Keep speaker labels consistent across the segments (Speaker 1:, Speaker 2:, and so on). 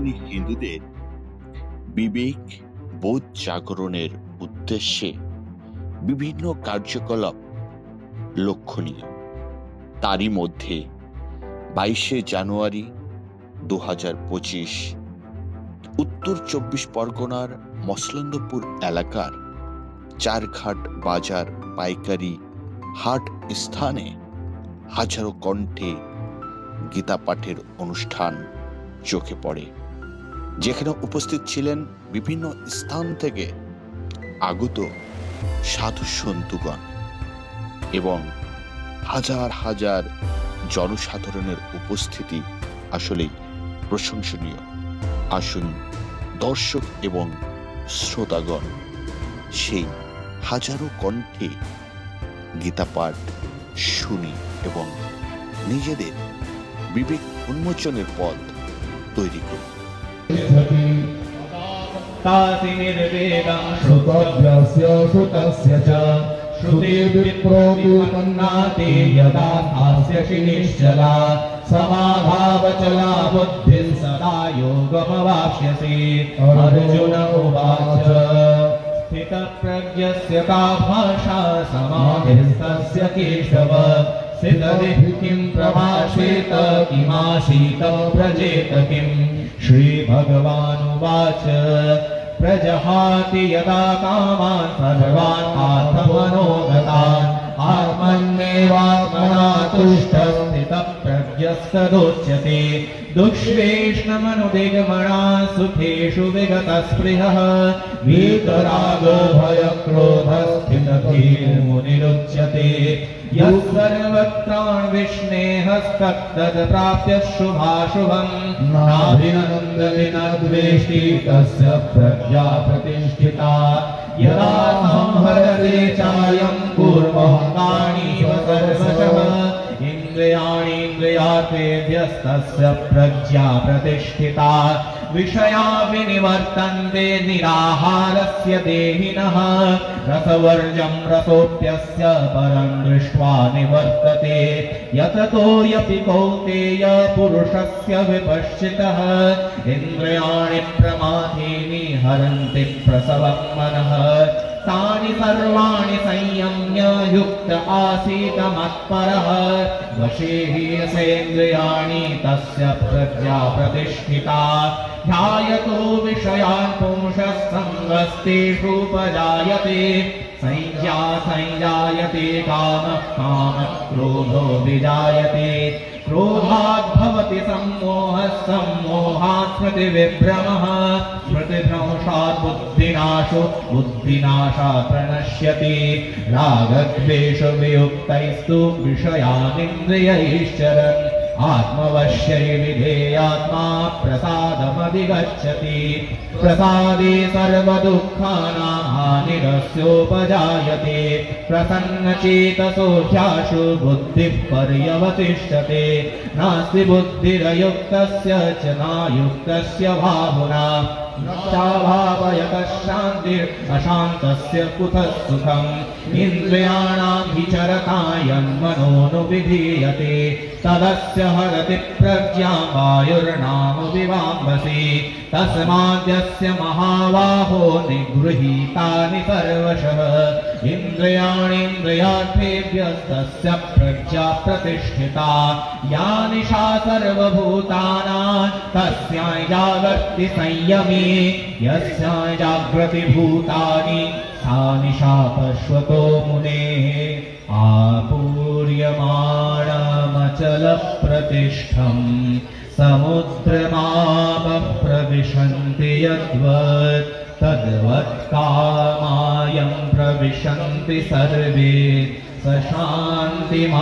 Speaker 1: সনাতনী হিন্দুদের বিবেক বোধ জাগরণের উদ্দেশ্যে বিভিন্ন কার্যকলাপ লক্ষণীয়। তারই মধ্যে 22শে জানুয়ারি 2025 উত্তর 24 পরগনার মসলন্দপুর এলাকার চারঘাট বাজার পাইকারি হাট স্থানে হাজারো কণ্ঠে গীতা পাঠের অনুষ্ঠান চোখে পড়ে, যেখানে উপস্থিত ছিলেন বিভিন্ন স্থান থেকে আগত সাধু সন্তগণ এবং হাজার হাজার জনসাধারণের উপস্থিতি আসলেই প্রশংসনীয়। আসুন দর্শক এবং শ্রোতাগণ সেই হাজারো কণ্ঠে গীতা পাঠ শুনি এবং নিজেদের বিবেক উন্মোচনের পথ তৈরি করি।
Speaker 2: श्रुतिर्विप्रोऽनुपन्नाते यदा हास्यसि निश्चला समाधावचला बुद्धिं सदा योगमवाप्स्यसि। अर्जुन उवाच स्थितप्रज्ञस्य का भाषा समाधिस्तस्य केशव स्थितदिः किं प्रभाषेत किमासीत व्रजेत किम्। श्रीभगवानुवाच प्रजहाति यदा कामान् सर्वान् आत्मनोगतान् आत्मन्येवात्मना तुष्टः स्थितप्रज्ञस्तदुच्यते। दुष्वेष्णमनुदिग्मणा सुखेषु विगतस्पृहः वीतरागो भयक्रोधस्थितधीर्मुनिरुच्यते। यः सर्वत्रान्विष्णेहस्तत्तद् प्राप्य शुभाशुभम् नाभिनन्दति न द्वेष्टि तस्य प्रज्ञा प्रतिष्ठिता। यदा संहरते चायं पूर्वोक्तानीव सर्वशः इन्द्रियाणीन्द्रियार्थेभ्यस्तस्य प्रज्ञा प्रतिष्ठिता। विषया विनिवर्तन्ते निराहारस्य देहिनः रसवर्जं रसोऽप्यस्य परं दृष्ट्वा निवर्तते। यततोऽपि कौन्तेय पुरुषस्य विपश्चितः इन्द्रियाणि प्रमाथीनि हरन्ति प्रसवं मनः। तानि सर्वाणि संयम्य युक्त आसीत मत्परः वशे हि यसेन्द्रियाणि तस्य प्रज्ञा प्रतिष्ठिता। ध्यायतो विषयान् पुंसः सङ्गस्तेषुपजायते संजायते कामः कामः क्रोधो विजायते। क्रोधात् भवति सम्मोहः सम्मोहात् स्मृतिविभ्रमः स्मृतिभ्रंशात् बुद्धिनाशो बुद्धिनाशात् प्रणश्यति। रागद्वेषवियुक्तैस्तु विषयानिन्द्रियैश्चरन् आत्मवश्यैर्विधेयात्मा प्रसादमधिगच्छति। प्रसादे सर्वदुःखानां हानिरस्योपजायते। प्रसन्नचेतसो ह्याशु बुद्धिः पर्यवतिष्ठते। नास्ति बुद्धिरयुक्तस्य च नायुक्तस्य भावुना चाभावयतः शान्तिरशान्तस्य कुतः सुखम्। इन्द्रियाणां विचरता यन्मनोनुविधीयते तदस्य हरति प्रज्ञां वायुर्नाम विवाम्भसि। तस्माद्यस्य महाबाहो निगृहीतानि सर्वशः इन्द्रियाणीन्द्रियार्थेभ्यस्तस्य प्रज्ञा प्रतिष्ठिता। या निशा सर्वभूतानां तस्यां जागर्ति संयमी यस्यां जाग्रति भूतानि सा निशा पश्वतो मुनेः। आपूर्यमाणमचलप्रतिष्ठं समुद्रमापः प्रविशन्ति यद्वत् तद्वत्कामायं प्रविशन्ति सर्वे स शान्तिमाप्नोति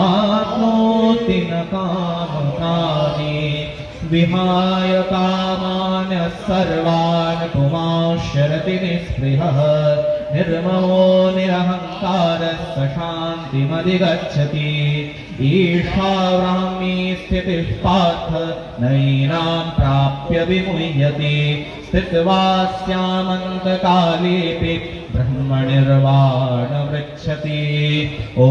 Speaker 2: न कामकामी। विहाय कामान्यः सर्वान् पुमांश्चरति निःस्पृहः निर्ममो निरहङ्कारः स शान्तिमधिगच्छति। ईशा ब्राह्मी स्थितिः पार्थ नैनां प्राप्य विमुह्यति स्थित्वा स्यामन्तकालेऽपि ब्रह्मनिर्वाणमृच्छति। ॐ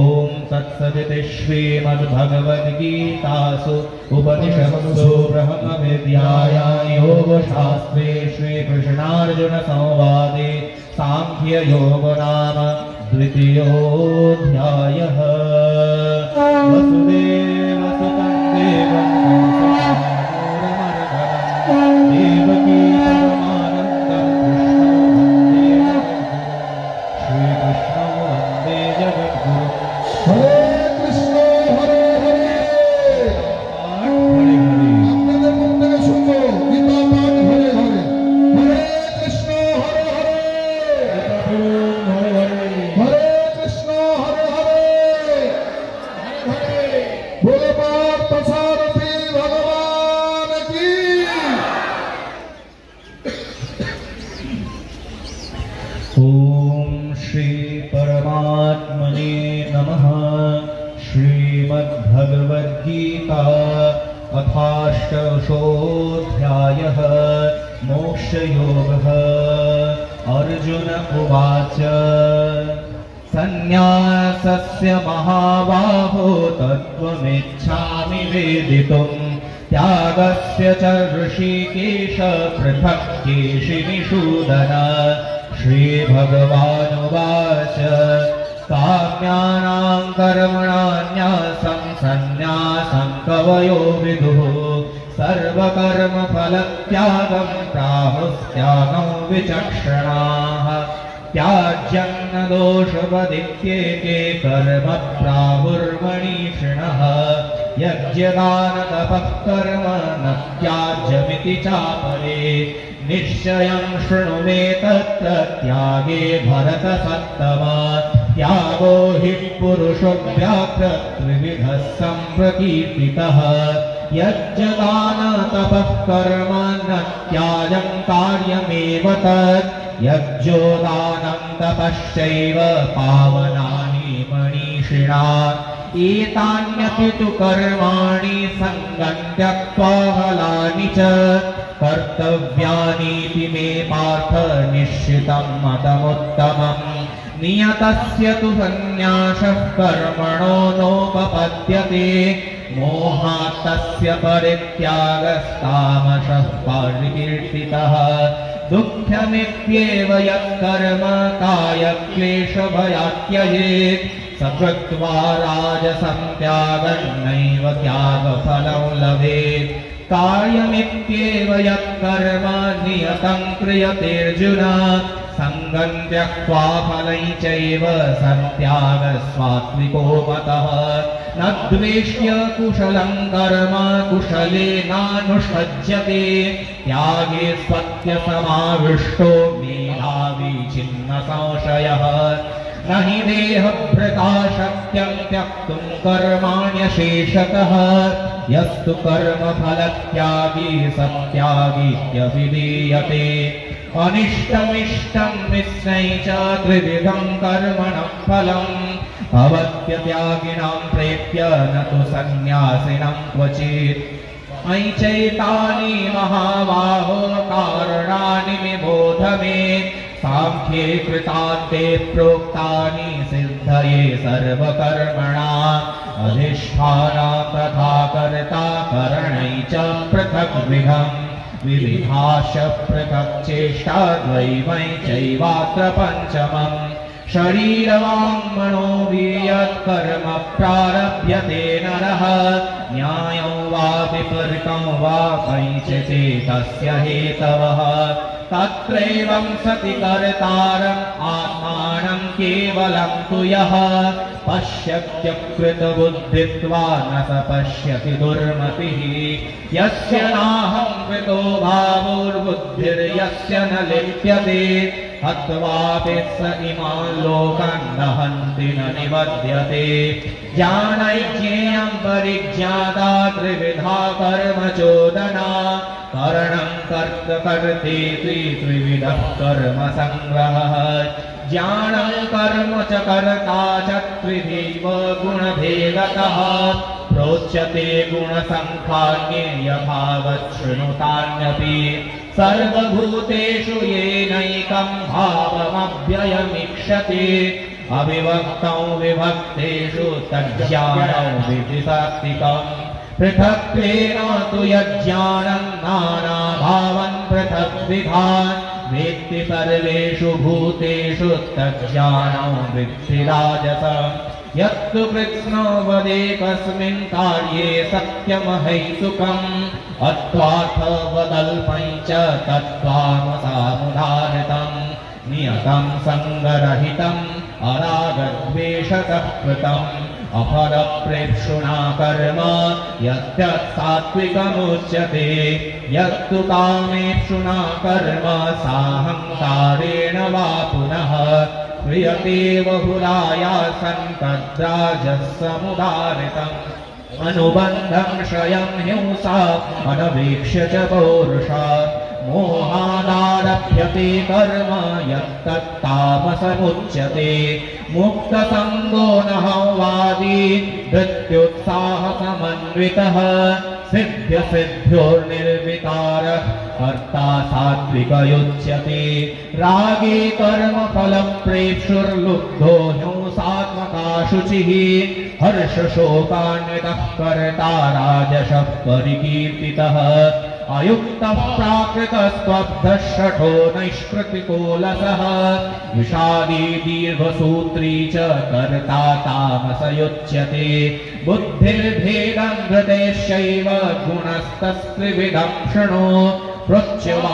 Speaker 2: तत्सदिति श्रीमद्भगवद्गीतासु उपनिषत्सु ब्रह्मविद्यायां योगशास्त्रे श्रीकृष्णार्जुनसंवादे सांख्ययोगो नाम द्वितीयोऽध्यायः। वसुदेवसुतं देवं कंसचाणूरमर्दनं देवकी परमानन्दं कृष्णं वन्दे जगद्गुरुं।
Speaker 3: हरे कृष्ण हरे हरे।
Speaker 2: हरे हरे।
Speaker 3: আপনাদের মুখ থেকে শুনবো গীতা পাঠ হরে হরে। হরে কৃষ্ণ হরে হরে। হরে কৃষ্ণ হরে হরে। बोलो पार्थ सारथी भगवान की।
Speaker 2: ॐ श्री परमात्मने नमः। श्रीमद्भगवद्गीता अथाष्टदशोऽध्यायः मोक्षयोगः। अर्जुन उवाच सन्न्यासस्य महाबाहो तत्त्वमिच्छामि वेदितुम् त्यागस्य च ऋषिकेश पृथक् केशिनिषूदन। श्रीभगवानुवाच काम्यानां कर्मणान्यासं सन्न्यासं कवयो विदुः सर्वकर्मफलत्यागं प्राहुस्त्यागं विचक्षणाः। त्याज्यं न दोषपदित्येके कर्म प्राहुर्मनीषिणः। यज्ञदानतपः कर्म न त्याज्यमिति चापरे निश्चयं शृणु मे तत्र त्यागे भरतसत्तमा। त्यागो हि पुरुषव्याघ्र त्रिविधः सम्प्रकीर्तितः। यज्ञदानतपः कर्म न त्याजं कार्यमेव तत् यज्ञोदानं तपश्चैव पावनानि मनीषिणा। एतान्यपि तु कर्माणि सङ्गं त्यक्त्वा फलानि च कर्तव्यानीति मे पार्थ निश्चितं मतमुत्तमम्। नियतस्य तु सन्न्यासः कर्मणो नोपपद्यते मोहात् तस्य परित्यागस्तामसः परिकीर्तितः। दुःखमित्येव यत्कर्म कायक्लेशभयात्यजेत् स कृत्वा राजसं त्यागं नैव त्यागफलं लभेत्। कार्यमित्येव यत्कर्म नियतं क्रियतेऽर्जुन सङ्गं त्यक्त्वा फलं चैव सत्यागः सात्विको मतः। न द्वेष्य कुशलं कर्म कुशलेनानुषज्यते त्यागे सत्यसमाविष्टो मेधावी छिन्न संशयः। न हि देहभृता शक्यं त्यक्तुं कर्माण्यशेषतः यस्तु कर्मफलत्यागी सत्यागीत्यभिधीयते। अनिष्टमिष्टं मिश्रै च त्रिविधं कर्मणः फलम् भवत्यत्यागिनां प्रेत्य न तु सन्न्यासिनां क्वचित्। अयि चैतानि महाबाहो कारणानि निबोध मे सांख्ये कृतान्ते प्रोक्तानि सिद्धये सर्वकर्मणाम्। अधिष्ठाना तथा कर्ता करणै च पृथग्विधम् विविधाश्च पृथक् चेष्टा द्वैमयी चैवात्र पञ्चमम्। शरीरवाङ्मनो यत्कर्म प्रारभ्यते नरः न्यायं वा विपरीतं वा कैचित् तस्य हेतवः। तत्रैवं सति कर्तारम् आत्मानं केवलं तु यः पश्यत्यकृतबुद्धित्वा न स पश्यति दुर्मतिः। यस्य नाहं कृतो भावोर्बुद्धिर्यस्य न लिप्यते हत्वापि स इमान् लोकान् न हन्ति न निबध्यते। ज्ञानैज्ञेयं परिज्ञाता त्रिविधा कर्म चोदना करणं कर्तकर्तेति त्रिविधः कर्म संग्रहः। ज्ञानं कर्म च कर्ता च त्रिधैव गुणभेदतः प्रोच्यते गुणसङ्ख्यान्ये यथावत् शृणुतान्यपि सर्वभूतेषु येनैकं भावमव्ययमीक्षते अविभक्तौ विभक्तेषु तज्ज्ञानं विधिसात्विकम् पृथक्त्वेन तु यज्ज्ञानं नानाभावं पृथग्विधान् वेत्ति सर्वेषु भूतेषु तज्ज्ञानं विद्धि राजसम् यत्तु कृत्स्नवदेकस्मिन् कार्ये सत्यमहैतुकम् अत्वार्थवदल्पं च तत्त्वामसामुदाहृतम् नियतं सङ्गरहितम् अरागद्वेषतः कृतम् अफलप्रेप्सुना कर्म यद्यत् सात्विकमुच्यते यत्तु कामेप्सुना कर्म साहंकारेण वा पुनः क्रियते बहुलायासं तद्राजसमुदाहृतम् अनुबन्धं क्षयं हिंसा अनवेक्ष्य च पौरुषा मोहादारभ्यते कर्म यत्तत्तामसमुच्यते मुक्तसङ्गो नहवादी धृत्युत्साहसमन्वितः सिद्ध्यसिद्ध्योर्निर्विकारः कर्ता सात्विकयुच्यते रागे कर्मफलप्रेप्सुर्लुब्धो हिंसात्मका शुचिः हर्षशोकान्वितः कर्ता राजसः परिकीर्तितः अयुक्तः प्राकृतस्तब्धः शठो नैष्कृतिकोलसः विषादी दीर्घसूत्री च कर्ता तामसयुच्यते बुद्धिर्भेदं धृतेश्चैव गुणस्तस्त्रिविधं शृणु प्रोच्यमानमशेषेण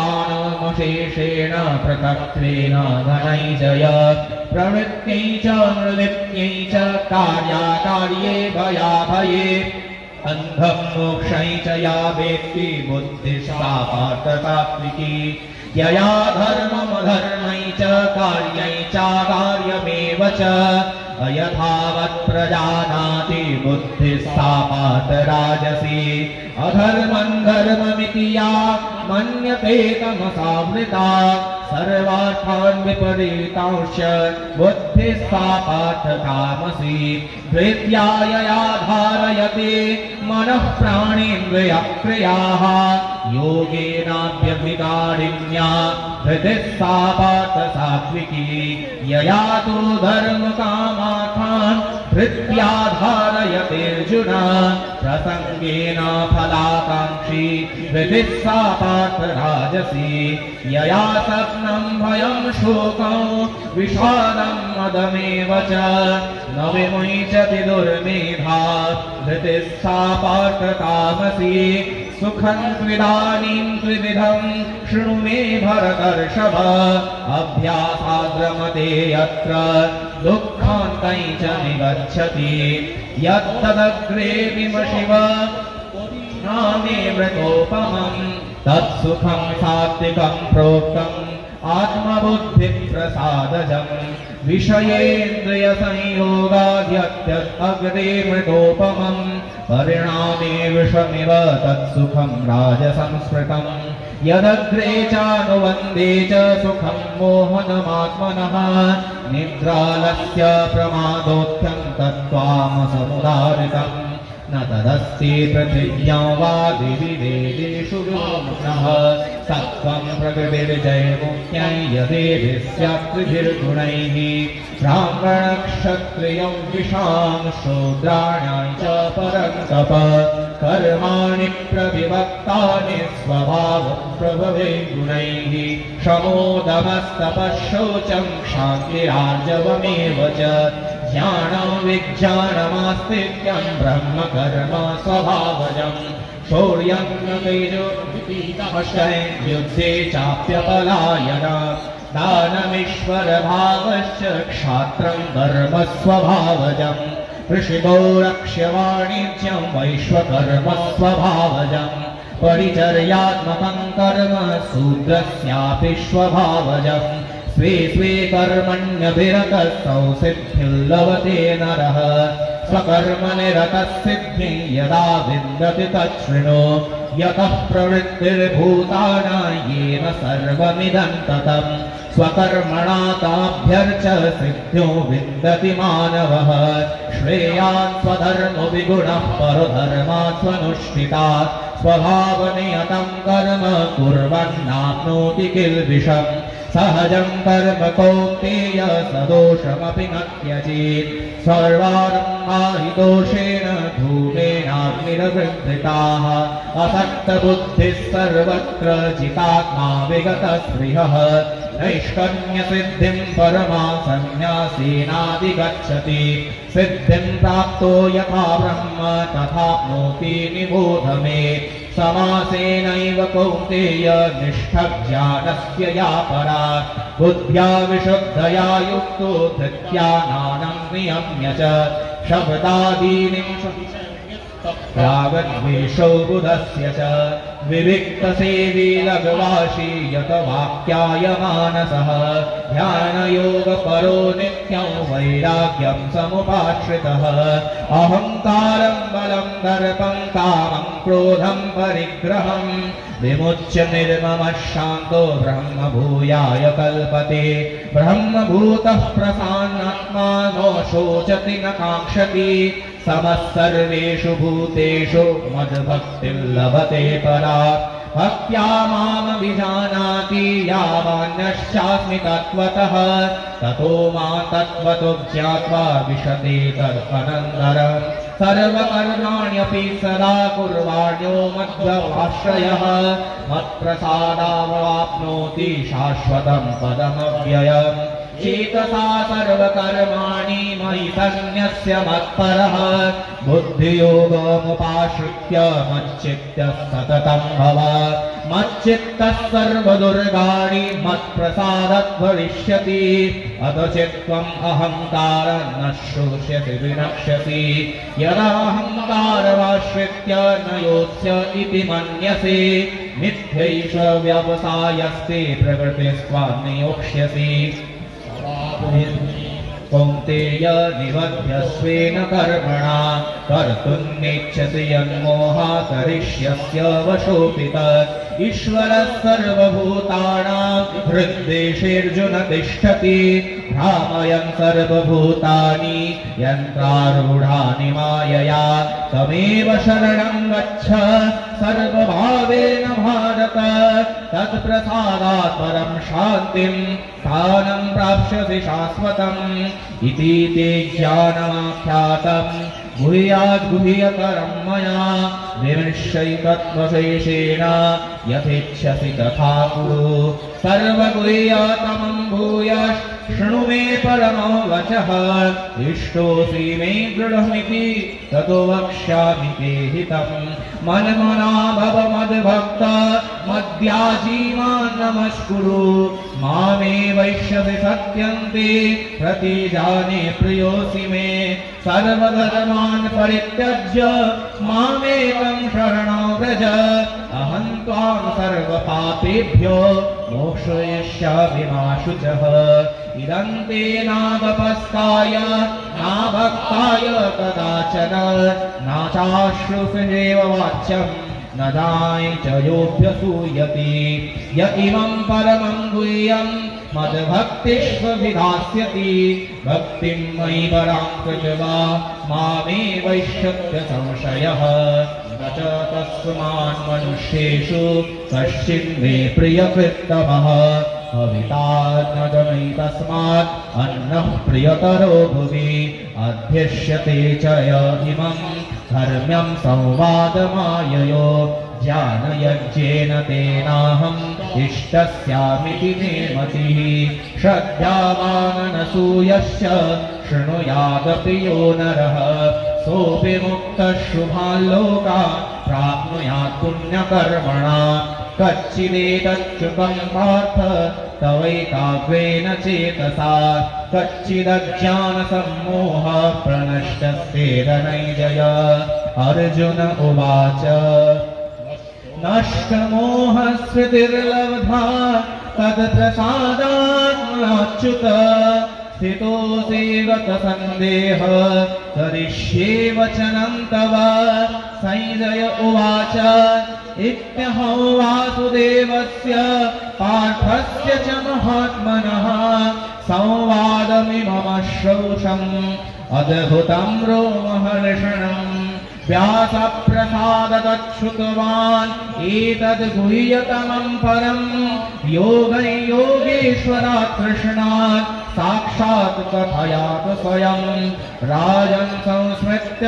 Speaker 2: पृथक्त्वेन धनञ्जय प्रवृत्त्यै च नृलिप्त्यै च कार्याकार्ये भयाभये अन्धं मोक्षै च या वेत्ति बुद्धिस्सा पार्थसात्विकी यया धर्ममधर्मै च कार्यै चाकार्यमेव च अयथावत् प्रजानाति बुद्धिस्सा पार्थराजसी अधर्मं धर्ममिति या मन्यते तमसावृता सर्वार्थान् विपरीतांश्च बुद्धिस्सा पार्थतामसी धृत्या यया धारयते मनः प्राणेन्द्रियक्रियाः योगेनाव्यभिकारिण्या धृतिस्सा पार्थसात्विकी यया तु धर्मकामार्थान् धृत्या धारयतेऽर्जुन प्रसङ्गेन फलाकाङ्क्षी धृतिस्सा पार्थराजसी यया स्वप्नं भयं शोकं विषादं मदमेव च न विमुञ्चति दुर्मेधा धृतिस्सा पार्थतामसी सुखं त्विदानीं त्रिविधं शृणु मे भरतर्षभ अभ्यासाद्रमते यत्र दुःखान्तं च निगच्छति यत्तदग्रे विमशिव नामे मृतोपमम् तत्सुखं सात्विकं प्रोक्तम् आत्मबुद्धिप्रसादजम् विषयेन्द्रियसंयोगाद्यग्रे मृतोपमम् परिणामे विषमिव तत्सुखं राजसंस्मृतम् यदग्रे चानुवन्दे च सुखं मोहनमात्मनः निद्रालस्य प्रमादोत्थं तत्त्वामसमुदाहृतम् न तदस्ति पृथिव्यां वा दिवि वेदेषु विमुक्तः सत्त्वं प्रकृतिर्जयमुख्यै यदेव स्यात्त्रिभिर्गुणैः ब्राह्मणक्षत्रियं विशां शूद्राणां च परन्तप कर्माणि प्रविभक्तानि स्वभावप्रभवे गुणैः शमोदमस्तपः शौचं क्षान्तिरार्जवमेव च ज्ञानं विज्ञानमास्तिक्यं ब्रह्म कर्म स्वभावजम् शौर्यं तेजोपीतमश्चैः युद्धे चाप्यपलायन दानमीश्वरभावश्च क्षात्रं धर्म स्वभावजम् कृषिको रक्ष्यवाणिज्यं वैश्वकर्म स्वभावजम् परिचर्यात्मकं कर्म शूद्रस्यापि स्वभावजम् स्वे स्वे कर्मण्यभिरतस्तौ सिद्धिर्लभते नरः स्वकर्मनिरतः सिद्धिं यदा विन्दति तच्छृणु यतः प्रवृत्तिर्भूतानां येन सर्वमिदं ततम् स्वकर्मणा ताभ्यर्च सिद्ध्यो विन्दति मानवः श्रेयान् स्वधर्मो विगुणः परधर्मात् स्वनुष्ठितात् स्वभावनियतं कर्म कुर्वन्नाप्नोति किल्बिषम् सहजं कर्म कौन्तेय सदोषमपि न त्यजेत् सर्वारम्भा हि दोषेण धूमेनाग्निर्वृद्धिताः असक्तबुद्धिः सर्वत्र जितात्मा विगतस्पृहः नैष्कर्म्यसिद्धिं परमा सन्न्यासेनाधिगच्छति सिद्धिं प्राप्तो यथा ब्रह्म तथाप्नोति निबोध मे समासेनैव कौन्तेय निष्ठज्ञानस्य या परा बुद्ध्या विशुद्धया युक्तो धृत्यानानं नियम्य च शब्दादीनि रागद्वेषौ बुधस्य च विविक्तसेवी लघ्वाशी यत वाक्याय मानसः ध्यानयोगपरो नित्यं वैराग्यं समुपाश्रितः अहङ्कारं बलं दर्पं कामं क्रोधं परिग्रहं विमुच्य निर्ममः शान्तो ब्रह्मभूयाय कल्पते ब्रह्मभूतः प्रसान्नात्मा नो शोचति न काङ्क्षति समः सर्वेषु भूतेषु मद्भक्तिं लभते परा भक्त्या मामभिजानाति यावान्यश्चास्मि तत्त्वतः ततो मां तत्त्वतो ज्ञात्वा विशते तदनन्तरम् सर्वकर्माण्यपि सदा कुर्वाण्यो मद्भवाश्रयः मत्प्रसादावाप्नोति शाश्वतं पदमव्ययम् चेतसा सर्वकर्माणि मयि सन्न्यस्य मत्परः बुद्धियोगमुपाश्रित्य मच्चित्तः सततं भव मच्चित्तः सर्वदुर्गाणि मत्प्रसादात् भविष्यति अथ चित्त्वम् अहङ्कारं न श्रोष्यसि विनक्ष्यसि यदा अहङ्कारमाश्रित्य न योत्स्य इति मन्यसे मिथ्यैष व्यवसायस्ते प्रकृतिस्त्वां नियोक्ष्यसि कौन्तेय निबध्यस्वेन कर्मणा कर्तुं नेच्छसि यन्मोहात् करिष्यस्य वशोऽपि तत् ईश्वरः सर्वभूतानां हृद्देशेऽर्जुन तिष्ठति भ्रामयन् सर्वभूतानि यन्त्रारूढानि मायया तमेव शरणं गच्छ सर्वभावेन भारत तत्प्रसादात् परं शान्तिं स्थानं प्राप्स्यसि शाश्वतम् इति ते ज्ञानमाख्यातम् गुह्याद्गुह्यतरं मया विमृश्यैतत्त्वशेषेण यथेच्छसि तथा कुरु सर्वगुह्यतमं भूयः शृणु मे परमो वचः इष्टोऽसि मे दृढमिति ततो वक्ष्यामि ते हितम् मन्मना भव मद्भक्त मद्याजी मां नमस्कुरु मामे वैष्यसि सत्यन्ते प्रतिजाने प्रियोऽसि मे सर्वधर्मान् परित्यज्य मामेकं शरणं व्रज अहं त्वां सर्वपापेभ्यो मोक्षयिष्यामि मा शुचः इदं ते नागपस्ताय नाभक्ताय कदाचन नाचाश्रुषेव वाच्यम् न दाय च योऽभ्यसूयति य इमं परमं गुह्यं मद्भक्तिष्व विधास्यति भक्तिं मयि परां कृत्वा मामे वैष्यत्य संशयः न च तस्मान् मनुष्येषु कश्चिन् मे प्रियकृत्तमः भविता न जनैतस्मात् अन्नः प्रियतरो भुवि अध्यक्ष्यते च य इमं धर्म्यं संवादमाययो ज्ञानयज्ञेन तेनाहम् इष्टस्यामिति मे मतिः श्रद्धावाननसूयश्च शृणुयादपि यो नरः सोऽपि मुक्तः शुभान् लोकान् प्राप्नुयात् पुण्यकर्मणा कच्चिदेतच्युतं पार्थ तवैकाग्रेण चेतसा कच्चिदज्ञानसम्मोह प्रणष्टस्तेरनैजय अर्जुन उवाच नष्टमोहस्मृतिर्लब्धा तत्प्रसादाच्युत स्थितोऽसि गतसन्देह करिष्ये वचनं तव संजय उवाच इत्यहो वासुदेवस्य पार्थस्य च महात्मनः संवादमिममश्रौषम् अद्भुतं रोमहर्षणम् व्यासप्रसादतच्छ्रुतवान् एतद् गुह्यतमं परं योगैयोगेश्वरात् कृष्णात् साक्षात् कथयात् स्वयं राजन् संस्मृत्य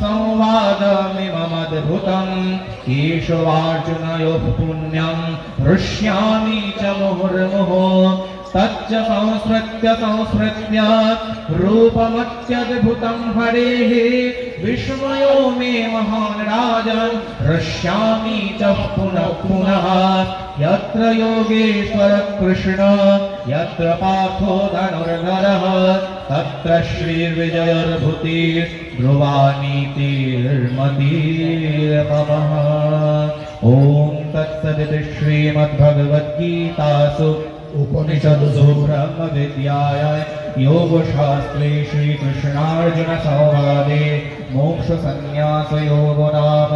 Speaker 2: संवादमिममद्भुतं केशवार्जुनयोः पुण्यं हृष्यामि च मुहुर्मुहुः तच्च संस्मृत्य रूपमत्यद्भुतं हरेः विस्मयो मे महान् राजन् हृष्यामि च पुनः पुनः यत्र योगेश्वर कृष्ण यत्र पार्थो धनुर्धरः तत्र श्रीर्विजयर्भूतिर्ध्रुवानीतिर्मतिर्ममः। ॐ तत्सदिति श्रीमद्भगवद्गीतासु उपनिषत्सु ब्रह्मविद्यायां योगशास्त्रे श्रीकृष्णार्जुन संवादे मोक्षसंन्यासयोगो नाम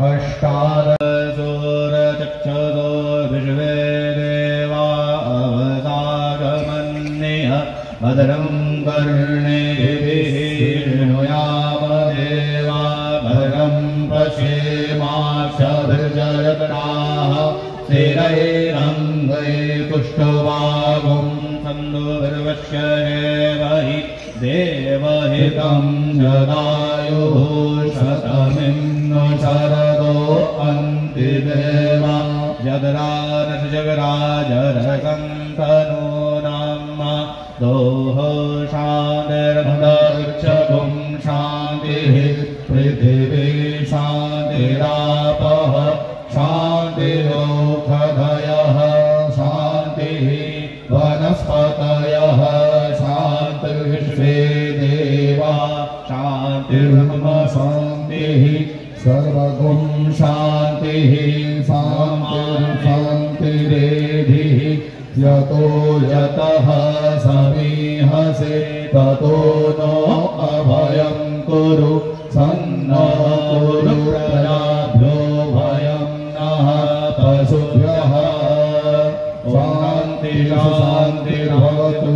Speaker 2: अष्टादशोरचक्षुषो विश्वे देवा अवतागमन्यः भद्रं कर्णेभिः शृणुयाम देवा भद्रं पश्येमाक्षभिर्जयत्राः स्थिरैरङ्गै पुष्टवागुं सन्दुर्वश्येवहि देवहितं जदायुः शतमिन्नु शरदो अन्ति देवा जगराजरसन्तनो नाम दोः शान्तिर्भदर्चगुं शान्तिः पृथिवी शान्तिरापः शान्तिरोषधयः शान्तिः वनस्पतयः शान्तिर्विश्वे देवा शान्तिर्ब्रह्म शान्तिः सर्वगुं शान्तिः शान्तिरेधिः यतो यतः समीहसे ततो नो अभयं कुरु सन्नो कुरु प्रजाभ्यो भयं नः पशुभ्यः शान्ति शान्तिर्भवतु।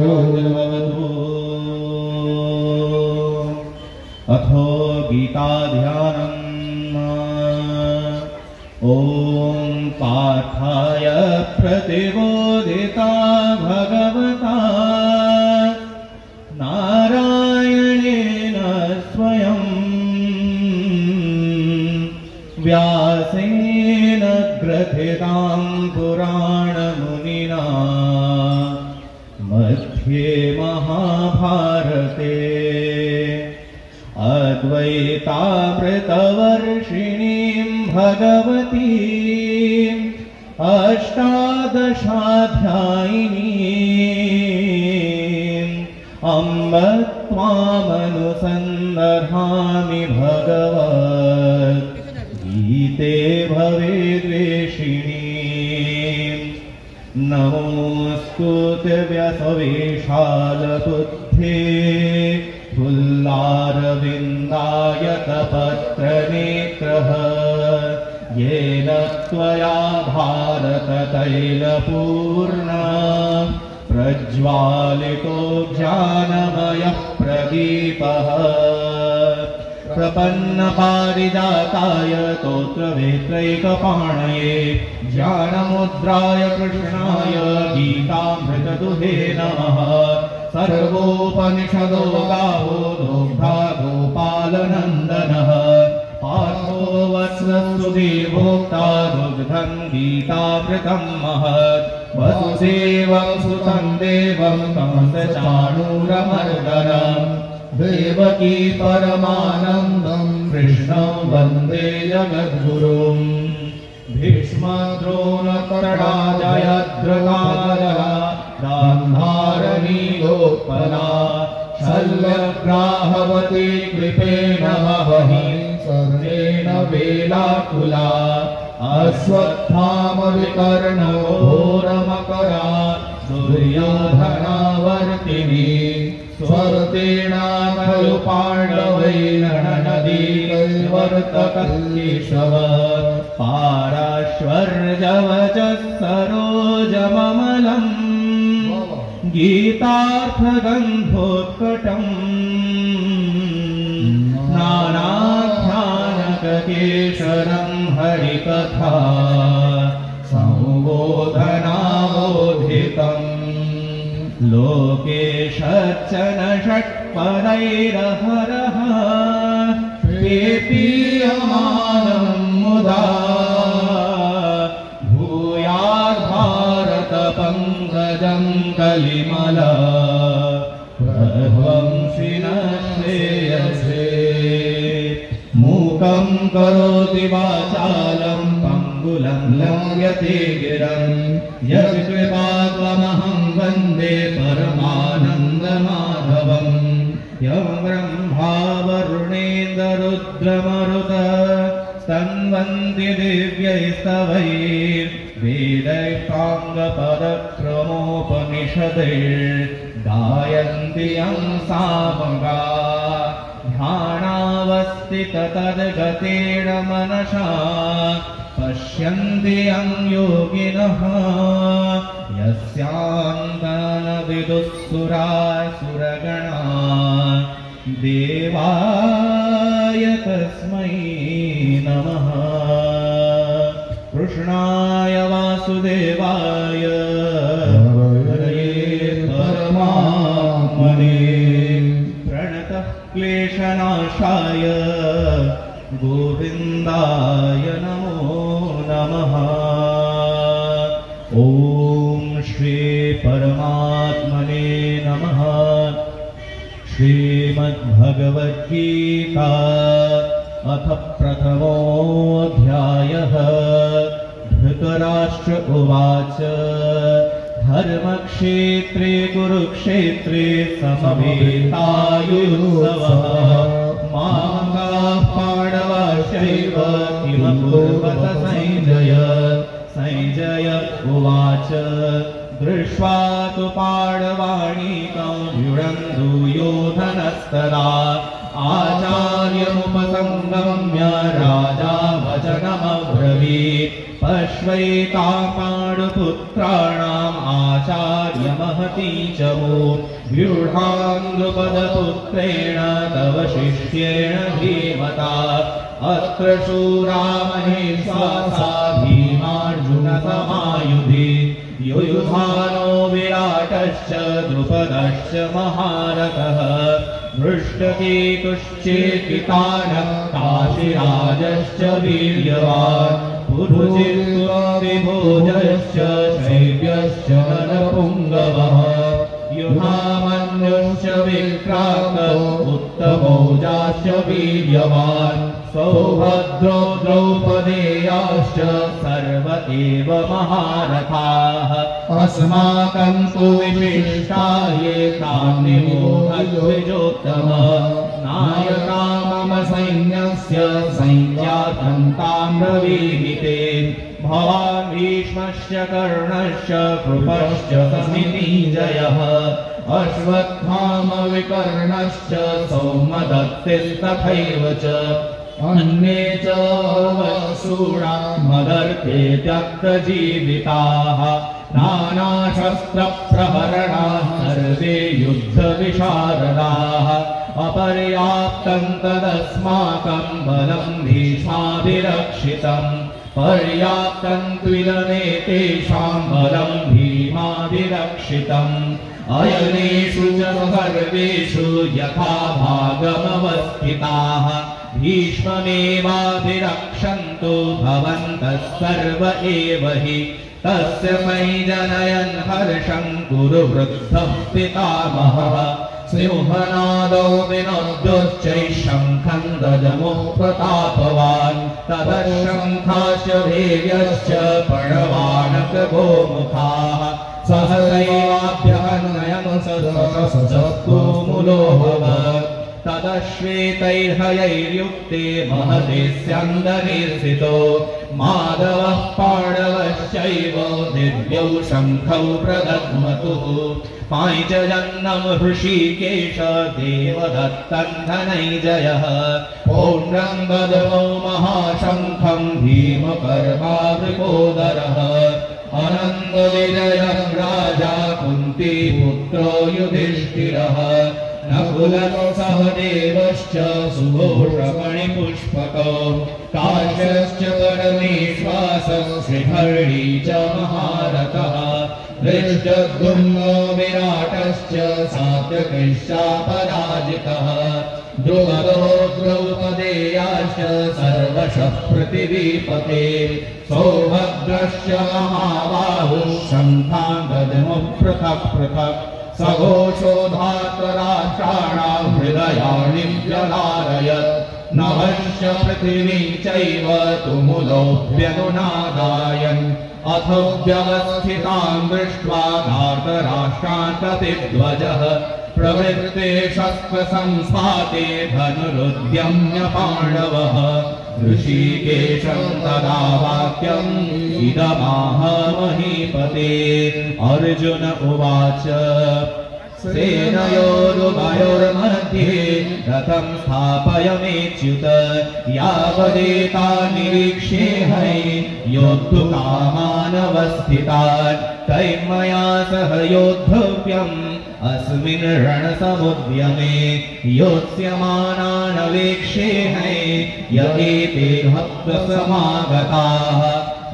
Speaker 2: अथो गीताध्यानम्। ॐ पार्थाय प्रतिबोधिता भगवता नारायणेन स्वयं व्यासेन ग्रथितां पुराणमुनिना मध्ये महाभारते अद्वैतामृतवर्षिणीं भगवतीम् अष्टादशाध्यायिनीम् अम्ब त्वामनुसन्दधामि भगवत् गीते भवेद्वेषिणीम् नमोऽस्तुते व्यसवेशालबुद्धे फुल्लारविन्दायतपत्रनेत्रः येन त्वया भारततैलपूर्णा प्रज्वालितो ज्ञानमयः प्रदीपः प्रपन्नपारिजाताय स्तोत्रवेत्रैकपाणये ज्ञानमुद्राय कृष्णाय गीतामृतदुहे नमः। सर्वोपनिषदो गावो दोग्धा गोपालनन्दनः पार्थो वत्सस्तुतिभोक्ता दुग्धं गीतामृतं महत् वसुदेवं सुतं देवं कंसचाणूरमर्दनम् देवकी परमानन्दं कृष्णं वन्दे जगद्गुरुम् भीष्मद्रोणकर्णाजयद्रकालः गान्धारनीलोत्पला शल्यग्राहवती कृपेण वही सर्वेण वेलाकुला अश्वत्थामविकर्णो घोरमकरा दुर्योधनावर्तिनी स्वर्तेनाखलु पाण्डवैर्नदी कैवर्तककेशव पारा स्वर्जवचः सरोजममलम् गीतार्थगन्धोत्कटम् नानाध्यानककेशरम् हरिकथा संबोधनाबोधितम् लोकेशर्चन षट्पदैरहरः पेपीयमानम् मुदा भूयाद्भारतपङ्कजम् कलिमला प्रध्वंसिनः श्रेयसे मूकं करोति वाचालं पङ्गुलं लङ्घयते गिरं यत्कृपात्वमहं वन्दे परमानन्दमाधवम् यं ब्रह्मा वरुणेन्द्ररुद्रमरुत स्तन्वन्ति दिव्यैस्ताङ्गपदक्रमोपनिषदैर्गायन्ति यं सामगा ध्यानावस्थिततद्गतेन मनसा पश्यन्ति यं योगिनः यस्यान्तन विदुःसुरासुरगणा देवाय तस्मै नमः। कृष्णाय वासुदेवाय हरये परमात्मने प्रणतः क्लेशनाशाय गोविन्दाय नमो नमः। ॐ श्री परमात्मने नमः। श्रीमद्भगवद्गीता अथ प्रथमोऽध्यायः। धृतराष्ट्र उवाच धर्मक्षेत्रे कुरुक्षेत्रे समवेतायुत्सवः मामकाः पाण्डवाश्चैव किमकुर्वत संजय उवाच दृष्ट्वा तु पाण्डवानीकं व्युडन्दूयोधनस्तदा आचार्यमुपसंगम्य राजा वचनमब्रवीत् पश्वैतां पाण्डुपुत्राणाम् आचार्यमहती च वो व्यूढां द्रुपदपुत्रेण तव शिष्येण धीमता अत्र शूरा महेश्वासा भीमार्जुनसमायुधि युयुधानो विराटश्च द्रुपदश्च महारथः दृष्टकेतुश्चेकितानः काशीराजश्च वीर्यवान् पुरुजित्वविभोजश्च शैव्यश्च नरपुङ्गवः युधामन्युश्च विक्रान्त उत्तमौजाश्च वीर्यवान् सौभद्रो द्रौपदेयाश्च सर्व एव महारथाः अस्माकं तु विशिष्टा ये तान्निमोहद्विजोत्तम नायका मम सैन्यस्य सैन्यार्थं तां ब्रवीमि भवान् भीष्मश्च कर्णश्च कृपश्च समितिञ्जयः अश्वत्थामविकर्णश्च सौमदत्तिस्तथैव च अन्ये च वशूरा मदर्थे त्यक्तजीविताः नानाशस्त्रप्रहरणाः सर्वे युद्धविशारदाः अपर्याप्तं तदस्माकं बलं भीष्माभिरक्षितम् पर्याप्तं त्विदमेतेषां बलं भीमाभिरक्षितम् अयनेषु च सर्वेषु यथा भागमवस्थिताः भीष्ममेवाभिरक्षन्तु भवन्तः सर्व एव हि तस्य जनयन् हर्षं कुरु वृद्धः पितामहः सिंहनादो विनोद्योश्चैशङ्खं ददमुः प्रतापवान् ततः शङ्खाश्च भैर्यश्च प्रणवानकगोमुखाः सहसैवाभ्यहनयन् सदसस्तूमुलोऽभवत् तदश्वेतैर्हयैर्युक्ते महते स्यन्दने स्थितो माधवः पाण्डवश्च शङ्खश्चैव दिव्यौ शङ्खौ प्रदध्मतुः पाञ्चजन्यं हृषीकेश देवदत्तं धनञ्जयः पौण्ड्रं ददमौ महाशङ्खं भीमकर्मा वृकोदरः अनन्तविजयं राजा कुन्तीपुत्रो युधिष्ठिरः नकुलः सहदेवश्च सुघोषमणिपुष्पकौ काश्यश्च परमेश्वासः श्रीहर्षी च महारथः दृष्टद्युम्नो विराटश्च सात्यकिश्चापराजितः द्रुपदो द्रौपदेयाश्च सर्वशः पृथिवीपते सौभद्रश्च महाबाहुः शङ्खान् ददमुः पृथक् पृथक् सघोषोधातराष्ट्राणां हृदयानि व्यलारयत् नभश्च पृथिवी चैव तुमुलोऽप्यनुनादायन् अथ व्यवस्थितां दृष्ट्वा धातराष्ट्रान् कपिध्वजः प्रवृत्ते शस्त्रसंस्फाते धनुरुद्यम्य पाण्डवः ऋषिकेशं तदा वाक्यम् इदमाह महीपते अर्जुन उवाच सेनयोरुभयोर्मध्ये रथं स्थापयमेच्युत यावदेता निरीक्षेऽहै योद्धुकामानवस्थितान् तैर्मया सह योद्धव्यम् अस्मिन् रणसमुद्यमे योत्स्यमानानवेक्षेऽहै य एते भक्तसमागताः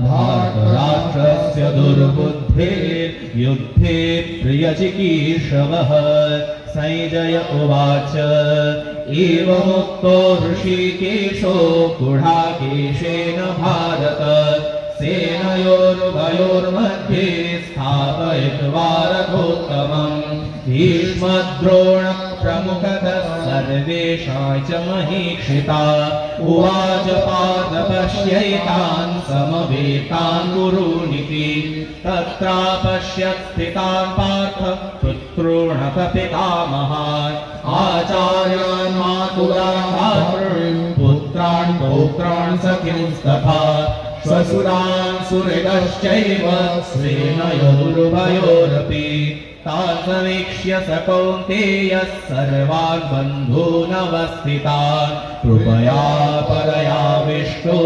Speaker 2: धार्तराष्ट्रस्य दुर्बुद्धेर्युद्धे प्रियचिकीर्षवः संजय उवाच एवमुक्तो ऋषिकेशो गुडाकेशेन भारत सेनयोरुभयोर्मध्ये स्थापयित्वा रथोत्तमम् भीष्मद्रोणः प्रमुखतः सर्वेषां च महीक्षिता उवाच पार्थ पश्यैतान् समवेतान् कुरूनिति तत्रापश्यत् स्थितान् पार्थ पुत्रोणः पितामहान् आचार्यान् मातुलान् भ्रातॄन् पुत्रान् पौत्रान् सखींस्तथा श्वशुरान् सुहृदश्चैव सेनयोरुभयोरपि तान् समीक्ष्य स कौन्तेयः सर्वान् बन्धूनवस्थितान् कृपया परयाविष्टो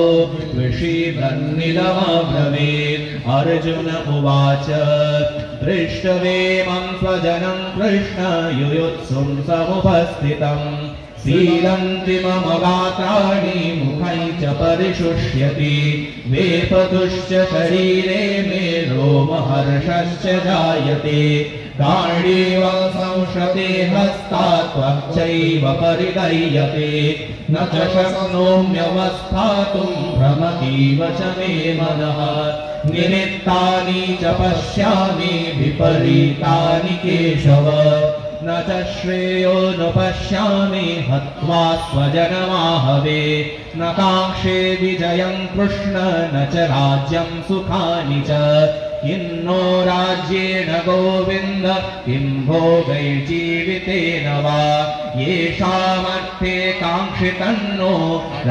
Speaker 2: विषीदन्निदमब्रवीत् अर्जुन उवाच दृष्टवेमं स्वजनं कृष्ण युयुत्सुं समुपस्थितम् सीदन्ति मम गात्राणि मुखै च परिशुष्यति वेपतुश्च शरीरे मे रोमहर्षश्च जायते गाण्डीव संश्रते हस्तात् त्वच्चैव परिदह्यते न च शक्नोम्यवस्थातुं भ्रमतीव च मे मनः निमित्तानि च पश्यामि विपरीतानि केशव न च श्रेयो न पश्यामि हत्वा स्वजनमाहवे न काङ्क्षे विजयं कृष्ण न च राज्यं सुखानि च किन्नो राज्येन गोविन्द किं भोगैर्जीवितेन वा येषामर्थे काङ्क्षितन्नो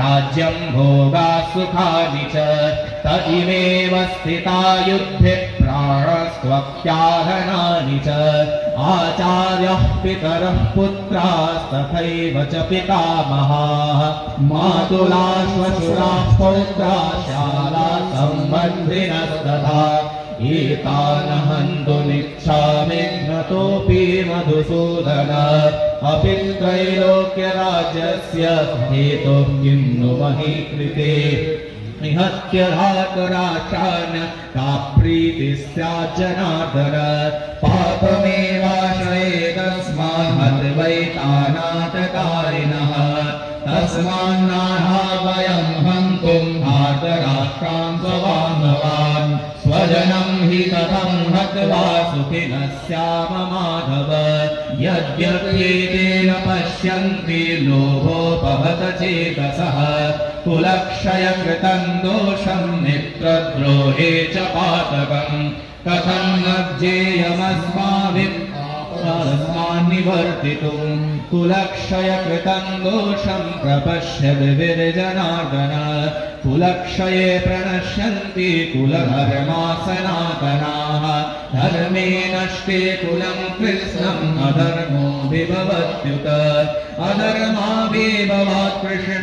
Speaker 2: राज्यं भोगा सुखानि च तदिमेव स्थिता युद्धे प्राणस्त्वत्याहनानि च आचार्यः पितरः पुत्रास्तथैव च पितामहाः मातुला श्वशुराः पौत्राः शाला सम्बन्धिनस्तथा एतान् हन्तुमिच्छामि घ्नतोऽपि मधुसूदन अपि त्रैलोक्यराज्यस्य हेतुः किं नु मही कृते निहत्य धातराष्ट्रान् का प्रीतिः स्यात् जनार्दन पापमेवाश्रयेदस्मान् हत्वैतानाथकारिणः तस्मान्नाहा वयं हन्तुं धातराष्ट्रान् स्वबान्धवान् स्वजनं हि कथं हत्वा सुखिनः स्याम माधव यद्यप्येतेन पश्यन्ति लोभोपहत चेतसः कुलक्षयकृतं दोषं मित्रद्रोहे च पातकम् कथं न ज्ञेयमस्माभिः अस्मान्निवर्तितुं कुलक्षयकृतं दोषं प्रपश्यद् विर्जनार्दन कुलक्षये प्रणश्यन्ति कुलधर्मा सनातनाः धर्मे नष्टे कुलं कृत्स्नम् अधर्मो विभवत्युत अधर्माभिभवात् कृष्ण